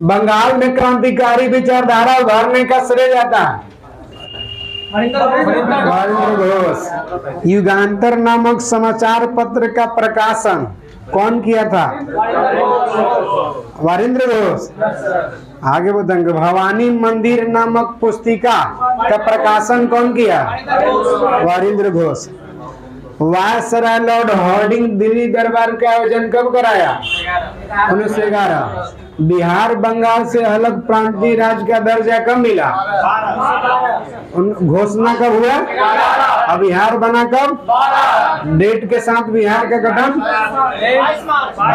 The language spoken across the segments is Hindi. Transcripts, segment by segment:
बंगाल में क्रांतिकारी विचारधारा उभारने का श्रेय जाता है वारिंद्र घोष। युगांतर नामक समाचार पत्र का प्रकाशन कौन किया था? वारिंद्र घोष। आगे बताएंगे। भवानी मंदिर नामक पुस्तिका का प्रकाशन कौन किया? Barindra Ghosh. Viceroy lord Hardinge Delhi Durbar का आयोजन कब कराया? 1911। बिहार बंगाल से अलग प्रांतीय राज्य का दर्जा कब मिला? घोषणा कब हुआ? अब बिहार बना कब? डेट के साथ बिहार का गठन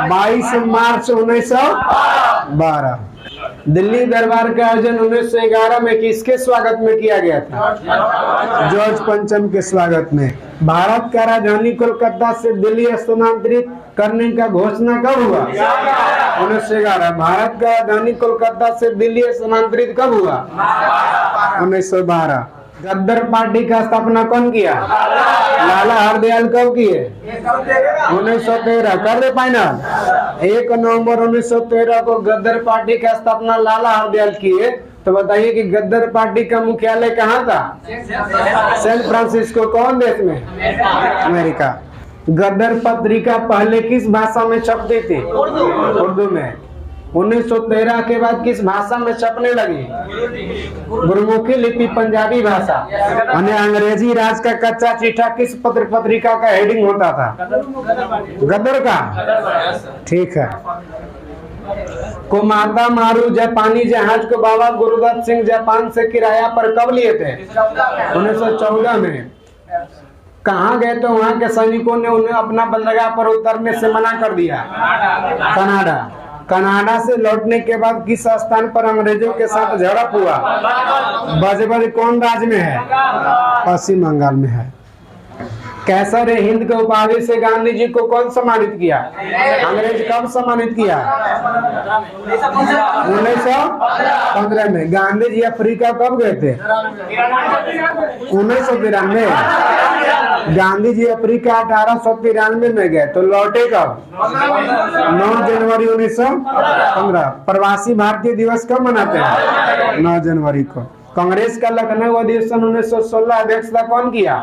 22 मार्च 1912। दिल्ली दरबार का आयोजन 1911 में किसके स्वागत में किया गया था? जॉर्ज पंचम के स्वागत में। भारत का राजधानी कोलकाता से दिल्ली स्थानांतरित करने का घोषणा कब हुआ? 1911। भारत का राजधानी कोलकाता से दिल्ली स्थानांतरित कब हुआ? 1912। गद्दर पार्टी का स्थापना कौन किया? लाला हरदयाल कब किए? 1913। कर दे फाइनल। 1 नवंबर 1913 को गद्दर पार्टी का स्थापना लाला हरदयाल किए। तो बताइए कि गद्दर पार्टी का मुख्यालय कहाँ था? San Francisco. कौन देश में? अमेरिका। गद्दर पत्रिका पहले किस भाषा में छपती थी? उर्दू में। 1913 के बाद किस भाषा में छपने लगी? गुरमुखी लिपि, पंजाबी भाषा। अंग्रेजी राज का कच्चा चिट्ठा किस पत्र पत्रिका का हेडिंग होता था? गद्दर का। ठीक है। कोमादा मारू जापानी जहाज को बाबा गुरुदत्त सिंह जापान से किराया पर कब लिए थे? 1914 में। कहाँ गए तो वहाँ के सैनिकों ने उन्हें अपना बंदरगाह पर उतरने से मना कर दिया? कनाडा। कनाडा से लौटने के बाद किस स्थान पर अंग्रेजों के साथ झड़प हुआ? बजबज कौन राज्य में है? पश्चिम बंगाल में है। कैसर हिंद के उपाधि से गांधी जी को कौन सम्मानित किया? अंग्रेज कब सम्मानित किया? 1915 में। गांधी जी अफ्रीका कब गए थे? 1993। गांधी जी अफ्रीका 1893 में गए तो लौटे कब? 9 जनवरी 1915। प्रवासी भारतीय दिवस कब मनाते हैं? 9 जनवरी को। कांग्रेस का लखनऊ अधिवेशन 1916 अध्यक्षता कौन किया?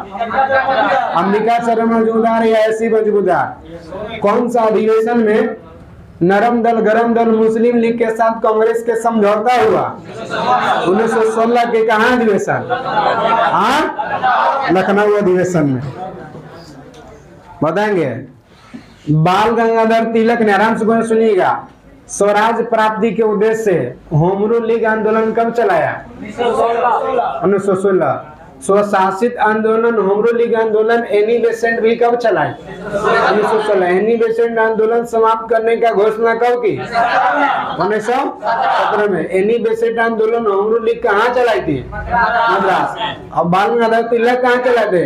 अंबिका चरण मजूमदार या एसी मजूमदार। कौन सा अधिवेशन में नरम दल गरम दल मुस्लिम लीग के साथ कांग्रेस के समझौता हुआ? 1916 के कहाँ अधिवेशन? लखनऊ अधिवेशन में। बताएंगे। बाल गंगाधर तिलक ने, आराम से सुनिएगा, स्वराज प्राप्ति के उद्देश्य से होम रूल लीग आंदोलन कब चलाया? 1916। स्वशासित आंदोलन होम रूल लीग आंदोलन एनी बेसेंट भी कब चलाए? 1916। एनी बेसेंट आंदोलन समाप्त करने का घोषणा कब की? 1917 में। एनी बेसेंट आंदोलन होम रूल लीग कहाँ चलाई थी? मद्रास। और बाल गंगाधर तिलक कहाँ चलाए थे?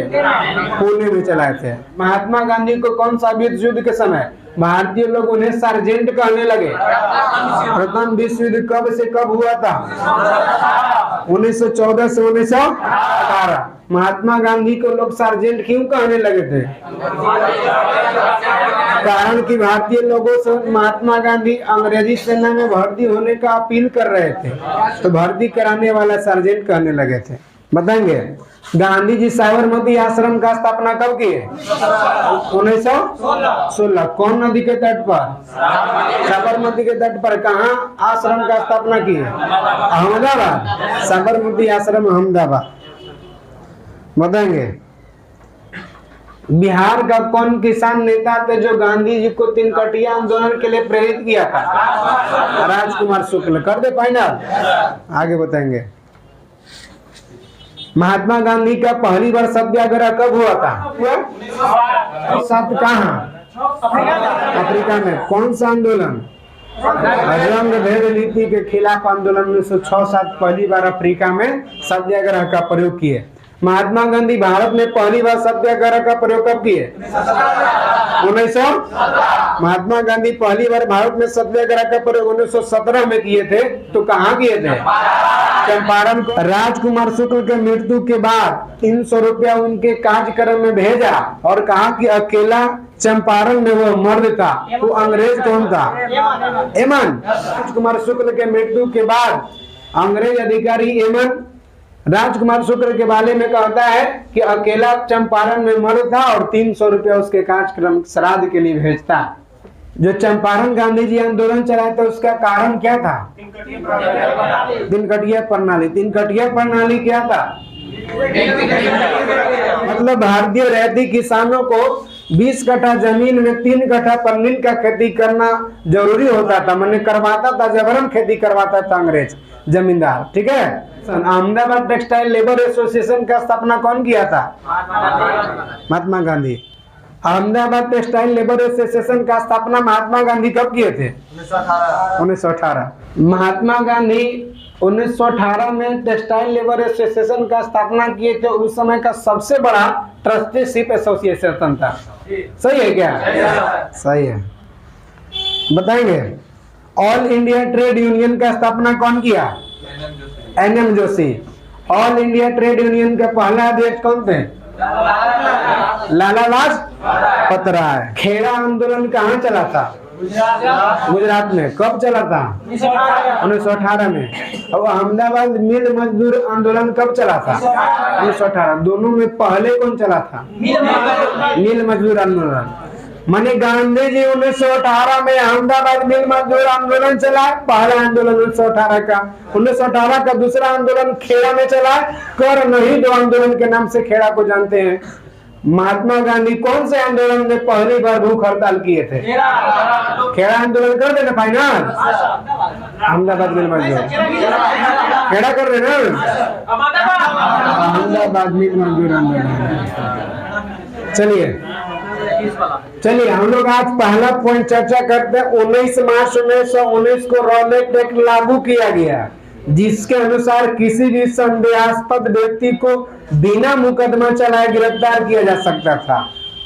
पुणे में चलाए थे। महात्मा गांधी को कौन सा विश्व युद्ध के समय भारतीय लोग उन्हें सार्जेंट कहने लगे? प्रथम विश्व युद्ध कब से कब हुआ था? 1914 से 1918। महात्मा गांधी को लोग सार्जेंट क्यों कहने लगे थे? कारण कि भारतीय लोगों से महात्मा गांधी अंग्रेजी सेना में भर्ती होने का अपील कर रहे थे, तो भर्ती कराने वाला सार्जेंट कहने लगे थे। बताएंगे। गांधी जी साबरमती आश्रम का स्थापना कब किए? 1916। कौन नदी के तट पर? साबरमती के तट पर। कहाँ आश्रम का स्थापना किए? अहमदाबाद। साबरमती आश्रम अहमदाबाद। बताएंगे। बिहार का कौन किसान नेता थे जो गांधी जी को तीन कटिया आंदोलन के लिए प्रेरित किया था? राजकुमार शुक्ल। कर दे फाइनल। आगे बताएंगे। महात्मा गांधी का पहली बार सत्याग्रह कब हुआ था? कहाँ? अफ्रीका में। कौन सा आंदोलन? रंग भेद नीति के खिलाफ आंदोलन। 1906-7 पहली बार अफ्रीका में सत्याग्रह का प्रयोग किए। महात्मा गांधी भारत में पहली बार सत्याग्रह का प्रयोग कब किए? 1900। महात्मा गांधी पहली बार भारत में सत्याग्रह का प्रयोग 1917 में किए थे। तो कहाँ किए थे? चंपारण को। राजकुमार शुक्ल के मृत्यु के बाद 300 रुपया उनके कार्यक्रम में भेजा और कहा कि अकेला चंपारण में वो मर्द था। तो अंग्रेज कौन था? एमन। राजकुमार शुक्ल के मृत्यु के बाद अंग्रेज अधिकारी एमन राजकुमार शुक्ल के बारे में कहता है कि अकेला चंपारण में मर्द था और 300 रुपया उसके कार्यक्रम श्राद्ध के लिए भेजता। जो चंपारण गांधी जी आंदोलन चलाए थे उसका कारण क्या था? तिनकटिया प्रणाली। तिनकटिया प्रणाली क्या था? मतलब भारतीय रहती किसानों को 20 कट्ठा जमीन में 3 कट्ठा पनीर का खेती करना जरूरी होता था, मैंने करवाता था, जबरन खेती करवाता था अंग्रेज जमींदार। ठीक है। अहमदाबाद टेक्सटाइल लेबर एसोसिएशन का स्थापना कौन किया था? Mahatma Gandhi. Ahmedabad textile labour association का स्थापना महात्मा गांधी कब किए थे? 1918। महात्मा गांधी 1918 में टेक्सटाइल लेबर एसोसिएशन का स्थापना किए थे। उस समय का सबसे बड़ा ट्रस्टीशिप एसोसिएशन था। सही है क्या? सही है। बताएंगे ऑल इंडिया ट्रेड यूनियन का स्थापना कौन किया? N M Joshi. All India trade union का पहला अध्यक्ष कौन थे? लाला लाजपत राय। खेड़ा आंदोलन कहाँ चला था? गुजरात में। कब चला था? 1918 में। और अहमदाबाद मिल मजदूर आंदोलन कब चला था? 1918। दोनों में पहले कौन चला था? मिल मजदूर आंदोलन। माने गांधी जी 1918 में अहमदाबाद मिल मजदूर आंदोलन चला, पहला आंदोलन 1918 का। 1918 का दूसरा आंदोलन खेड़ा में चला। कर नहीं दो आंदोलन के नाम से खेड़ा को जानते हैं। महात्मा गांधी कौन से आंदोलन में पहली बार भूख हड़ताल किए थे? खेड़ा आंदोलन कर देना फाइनल। अहमदाबाद मिल मजदूर खेड़ा कर देना। अहमदाबाद मिल मजदूर आंदोलन। चलिए हम लोग आज पहला पॉइंट चर्चा करते हैं। 19 मार्च 1919 को रॉलेट एक्ट लागू किया गया, जिसके अनुसार किसी भी संदेहास्पद व्यक्ति को बिना मुकदमा चलाए गिरफ्तार किया जा सकता था,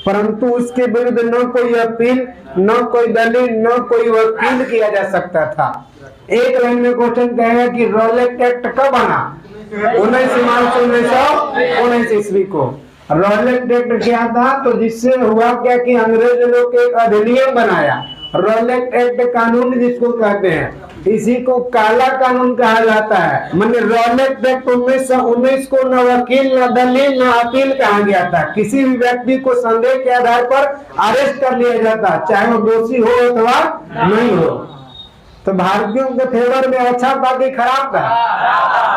परंतु उसके विरुद्ध न कोई अपील, न कोई दलील, न कोई वकील किया जा सकता था। एक लाइन में क्वेश्चन कहेगा कि रॉलेट एक्ट कब बना? 19 मार्च 1919 ईस्वी को रॉलेट एक्ट क्या था? तो जिससे हुआ क्या कि अंग्रेज लोग एक अधिनियम बनाया, रॉलेट एक्ट कानून जिसको कहते हैं, इसी को काला कानून कहा जाता है। माने रॉलेट एक्ट 1919 को न वकील, न दलील, न अपील कहा गया था। किसी भी व्यक्ति को संदेह के आधार पर अरेस्ट कर लिया जाता, चाहे वो दोषी हो अथवा नहीं हो। तो भारतीयों के फेवर में अच्छा था कि खराब था?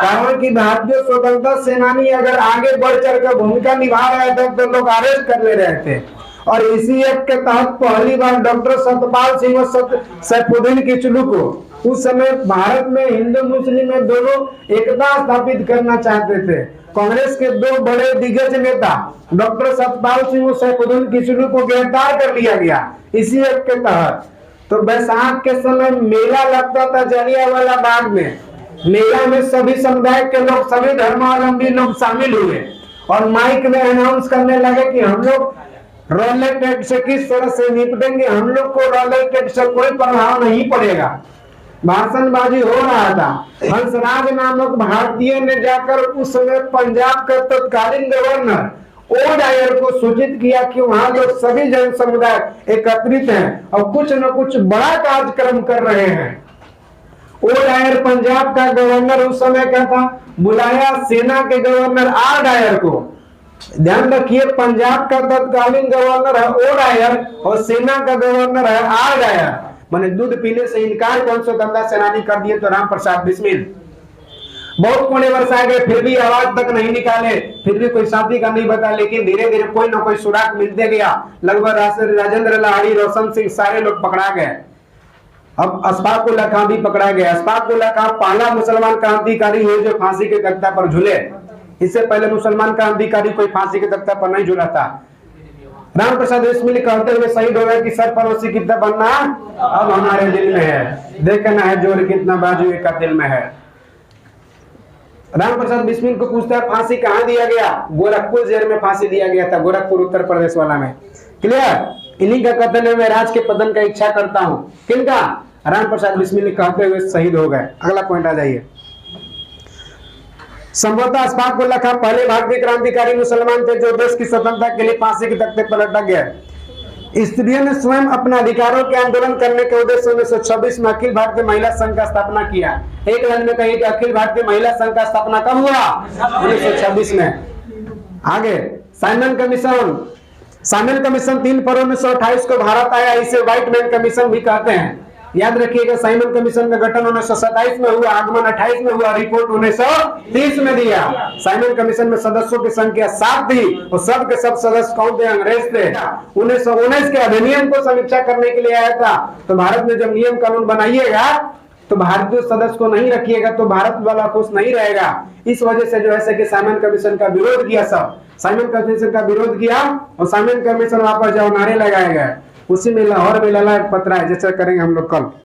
कारण कि भारतीय स्वतंत्रता सेनानी अगर आगे बढ़ चढ़ कर भूमिका निभा रहे थे तो लोग अरेस्ट कर ले रहे थे। और इसी एक्ट के तहत पहली बार डॉक्टर सत्यपाल सिंह और सैफुद्दीन किचलू को उस समय भारत में हिंदू मुस्लिम में दोनों एकता स्थापित करना चाहते थे। कांग्रेस के दो बड़े दिग्गज नेता डॉक्टर सत्यपाल सिंह और सैफुद्दीन किचलू को गिरफ्तार कर लिया गया इसी एक्ट के तहत। तो बैसाख के समय मेला लगता था जलियांवाला बाग में। मेला में सभी समुदाय के लोग, सभी धर्मावलंबी लोग शामिल हुए और माइक में अनाउंस करने लगे कि हम लोग रॉलेट एक्ट से किस तरह से निपटेंगे, हम लोग को रॉलेट एक्ट से कोई प्रभाव नहीं पड़ेगा। भाषणबाजी हो रहा था। हंसराज नामक भारतीय ने जाकर उस समय पंजाब का तत्कालीन गवर्नर ओ डायर को सूचित किया कि वहां लोग सभी जन समुदाय एकत्रित हैं और कुछ न कुछ बड़ा कार्यक्रम कर रहे हैं। ओ डायर पंजाब का गवर्नर उस समय क्या था? बुलाया सेना के गवर्नर आर डायर को। ध्यान रखिए, पंजाब का तत्कालीन गवर्नर है ओ डायर और सेना का गवर्नर है आर डायर। मैंने दूध पीने से इनकार कौन स्वतंत्रता सेनानी कर दिए तो राम प्रसाद बिस्मिल। बहुत कोने वर्ष आ गए फिर भी आवाज तक नहीं निकाले, फिर भी कोई साथी का नहीं बता, लेकिन धीरे धीरे कोई ना कोई सुराग मिलते गया। लगभग राजेंद्र लाहिड़ी, रोशन सिंह सारे लोग पकड़ा गए। अब अशफाक उल्लाह खां भी पकड़ा गया। अशफाक उल्लाह खां पहला मुसलमान क्रांतिकारी है जो फांसी के तख्ता पर झूले। इससे पहले मुसलमान क्रांतिकारी कोई फांसी के तख्ता पर नहीं झूला था। राम प्रसाद बिस्मिल कहते हुए शहीद हो गए कि सरफरोशी कितना बनना अब हमारे दिल में है, देखना है जोर कितना बाजू का दिल में है। राम प्रसाद बिस्मिल को पूछता है फांसी कहाँ दिया गया? गोरखपुर जेल में फांसी दिया गया था, गोरखपुर उत्तर प्रदेश वाला में। क्लियर? इन्हीं का कथन है मैं राज के पतन का इच्छा करता हूं। किनका? राम प्रसाद बिस्मिल कहते हुए शहीद हो गए। अगला पॉइंट आ जाइए। संभवतः अशफाक उल्लाह खां पहले भारतीय क्रांतिकारी मुसलमान थे जो देश की स्वतंत्रता के लिए फांसी के तख्ते पर लटक गए। स्त्रियों ने स्वयं अपने अधिकारों के आंदोलन करने के उद्देश्य 1926 में अखिल भारतीय महिला संघ का स्थापना किया। एक लाइन में कहिए कि अखिल भारतीय महिला संघ का स्थापना कब हुआ? 1926 में। आगे साइमन कमीशन। साइमन कमीशन 3 फरवरी 1928 को भारत आया, इसे व्हाइट मैन कमीशन भी कहते हैं। याद रखिएगा साइमन कमीशन का गठन 1927 में हुआ, आगमन 28 में हुआ, रिपोर्ट 1930 में दिया। साइमन कमीशन में सदस्यों की संख्या 7 थी और सब के सब सदस्य कौन थे? अंग्रेज थे। 1919 के अधिनियम को समीक्षा करने के लिए आया था। तो भारत में जब नियम कानून बनाइएगा तो भारतीय सदस्य को नहीं रखिएगा तो भारत वाला खुश नहीं रहेगा। इस वजह से जो है कि साइमन कमीशन का विरोध किया, सब साइमन कमीशन का विरोध किया और साइमन कमीशन वापस जाओ नारे लगाए गए। उसी में लाहौर में लला पत्र है, जैसा करेंगे हम लोग कल।